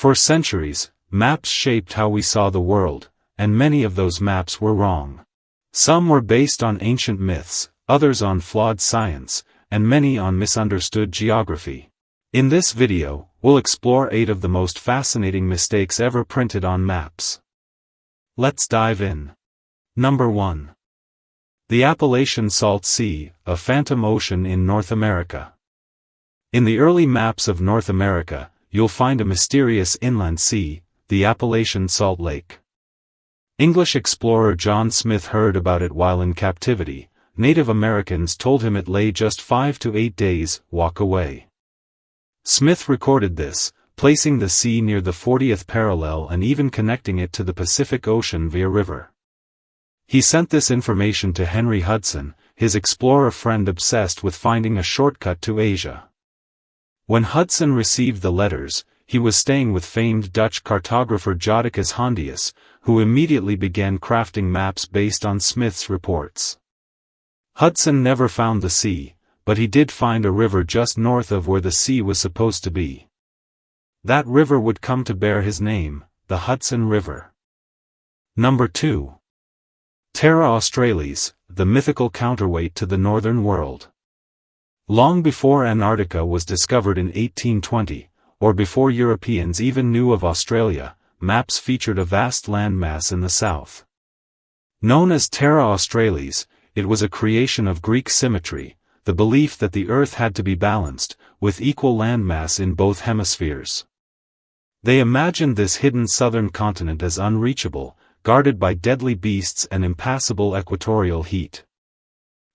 For centuries, maps shaped how we saw the world, and many of those maps were wrong. Some were based on ancient myths, others on flawed science, and many on misunderstood geography. In this video, we'll explore 8 of the most fascinating mistakes ever printed on maps. Let's dive in. Number 1. The Appalachian Salt Sea, a phantom ocean in North America. In the early maps of North America, you'll find a mysterious inland sea, the Appalachian Salt Lake. English explorer John Smith heard about it while in captivity. Native Americans told him it lay just 5 to 8 days' walk away. Smith recorded this, placing the sea near the 40th parallel and even connecting it to the Pacific Ocean via river. He sent this information to Henry Hudson, his explorer friend obsessed with finding a shortcut to Asia. When Hudson received the letters, he was staying with famed Dutch cartographer Jodocus Hondius, who immediately began crafting maps based on Smith's reports. Hudson never found the sea, but he did find a river just north of where the sea was supposed to be. That river would come to bear his name, the Hudson River. Number 2. Terra Australis, the mythical counterweight to the northern world. Long before Antarctica was discovered in 1820, or before Europeans even knew of Australia, maps featured a vast landmass in the south. Known as Terra Australis, it was a creation of Greek symmetry, the belief that the Earth had to be balanced, with equal landmass in both hemispheres. They imagined this hidden southern continent as unreachable, guarded by deadly beasts and impassable equatorial heat.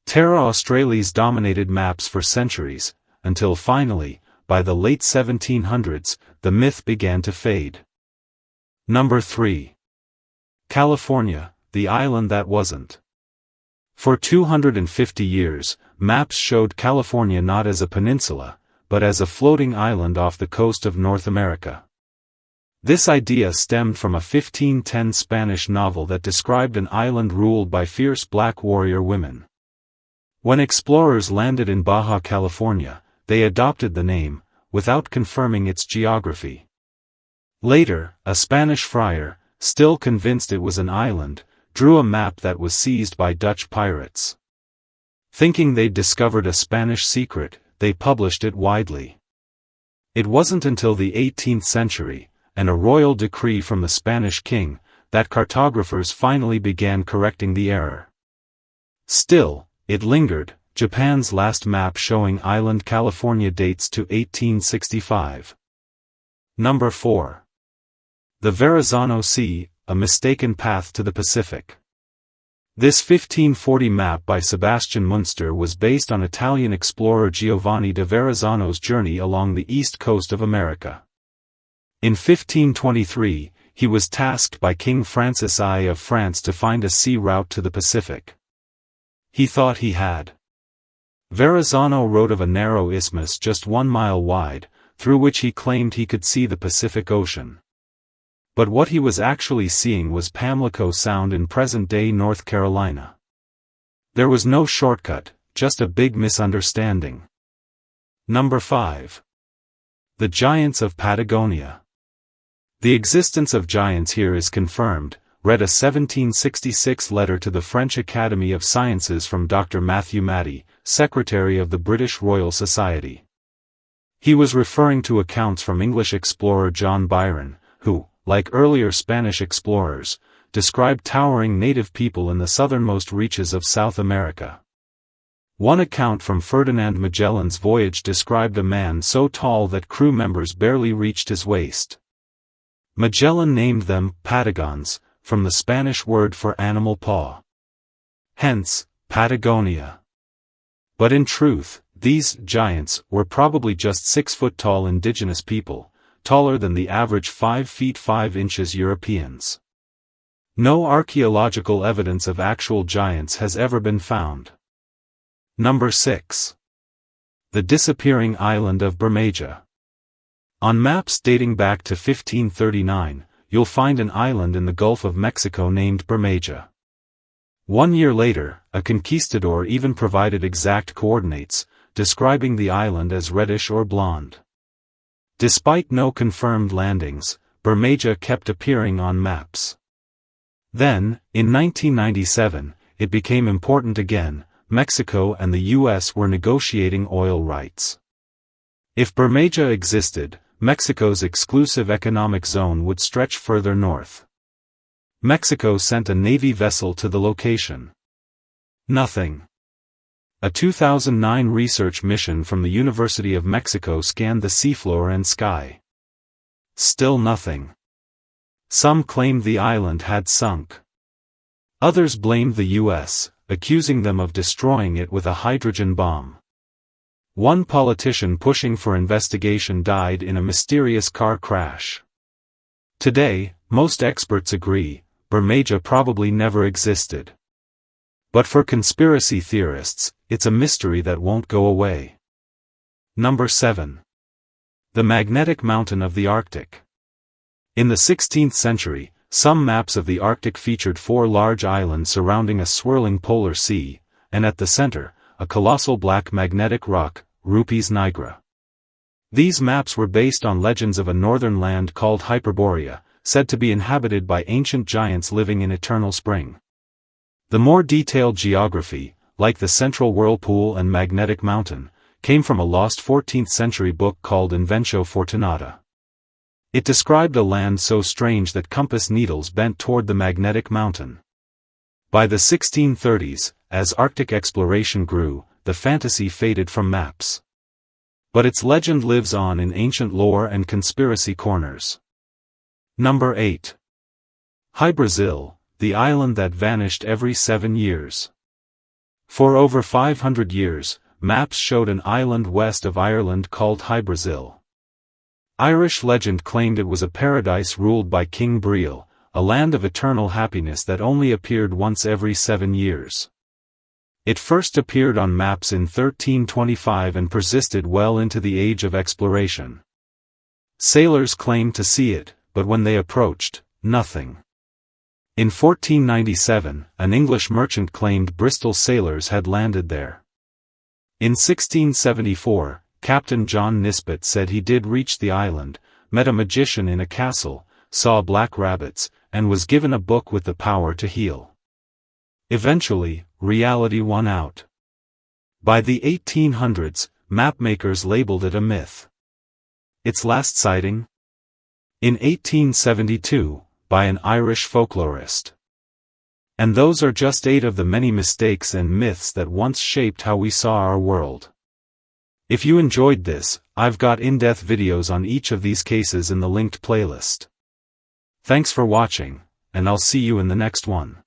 Terra Australis dominated maps for centuries, until finally, by the late 1700s, the myth began to fade. Number 3. California, the island that wasn't. For 250 years, maps showed California not as a peninsula, but as a floating island off the coast of North America. This idea stemmed from a 1510 Spanish novel that described an island ruled by fierce black warrior women. When explorers landed in Baja California, they adopted the name, without confirming its geography. Later, a Spanish friar, still convinced it was an island, drew a map that was seized by Dutch pirates. Thinking they'd discovered a Spanish secret, they published it widely. It wasn't until the 18th century, and a royal decree from the Spanish king, that cartographers finally began correcting the error. Still, it lingered. Japan's last map showing island California dates to 1865. Number 4. The Verrazzano Sea, a mistaken path to the Pacific. This 1540 map by Sebastian Münster was based on Italian explorer Giovanni da Verrazzano's journey along the east coast of America. In 1523, he was tasked by King Francis I of France to find a sea route to the Pacific. He thought he had. Verrazzano wrote of a narrow isthmus just 1 mile wide, through which he claimed he could see the Pacific Ocean. But what he was actually seeing was Pamlico Sound in present-day North Carolina. There was no shortcut, just a big misunderstanding. Number 5. The Giants of Patagonia. The existence of giants here is confirmed, read a 1766 letter to the French Academy of Sciences from Dr. Matthew Matty, Secretary of the British Royal Society. He was referring to accounts from English explorer John Byron, who, like earlier Spanish explorers, described towering native people in the southernmost reaches of South America. One account from Ferdinand Magellan's voyage described a man so tall that crew members barely reached his waist. Magellan named them Patagons, from the Spanish word for animal paw. Hence, Patagonia. But in truth, these giants were probably just 6-foot-tall indigenous people, taller than the average 5 feet 5 inches Europeans. No archaeological evidence of actual giants has ever been found. Number 6. The disappearing island of Bermeja. On maps dating back to 1539, you'll find an island in the Gulf of Mexico named Bermeja. 1 year later, a conquistador even provided exact coordinates, describing the island as reddish or blonde. Despite no confirmed landings, Bermeja kept appearing on maps. Then, in 1997, it became important again. Mexico and the US were negotiating oil rights. If Bermeja existed, Mexico's exclusive economic zone would stretch further north. Mexico sent a Navy vessel to the location. Nothing. A 2009 research mission from the University of Mexico scanned the seafloor and sky. Still nothing. Some claimed the island had sunk. Others blamed the US, accusing them of destroying it with a hydrogen bomb. One politician pushing for investigation died in a mysterious car crash. Today, most experts agree, Bermeja probably never existed. But for conspiracy theorists, it's a mystery that won't go away. Number 7. The Magnetic Mountain of the Arctic. In the 16th century, some maps of the Arctic featured 4 large islands surrounding a swirling polar sea, and at the center, a colossal black magnetic rock, Rupes nigra. These maps were based on legends of a northern land called Hyperborea, said to be inhabited by ancient giants living in eternal spring. The more detailed geography, like the Central Whirlpool and Magnetic Mountain, came from a lost 14th-century book called Inventio Fortunata. It described a land so strange that compass needles bent toward the magnetic mountain. By the 1630s, as Arctic exploration grew, the fantasy faded from maps. But its legend lives on in ancient lore and conspiracy corners. Number 8. Hy-Brasil, the island that vanished every 7 years. For over 500 years, maps showed an island west of Ireland called Hy-Brasil. Irish legend claimed it was a paradise ruled by King Briail, a land of eternal happiness that only appeared once every 7 years. It first appeared on maps in 1325 and persisted well into the age of exploration. Sailors claimed to see it, but when they approached, nothing. In 1497, an English merchant claimed Bristol sailors had landed there. In 1674, Captain John Nisbet said he did reach the island, met a magician in a castle, saw black rabbits, and was given a book with the power to heal. Eventually, reality won out. By the 1800s, mapmakers labeled it a myth. Its last sighting? In 1872, by an Irish folklorist. And those are just 8 of the many mistakes and myths that once shaped how we saw our world. If you enjoyed this, I've got in-depth videos on each of these cases in the linked playlist. Thanks for watching, and I'll see you in the next one.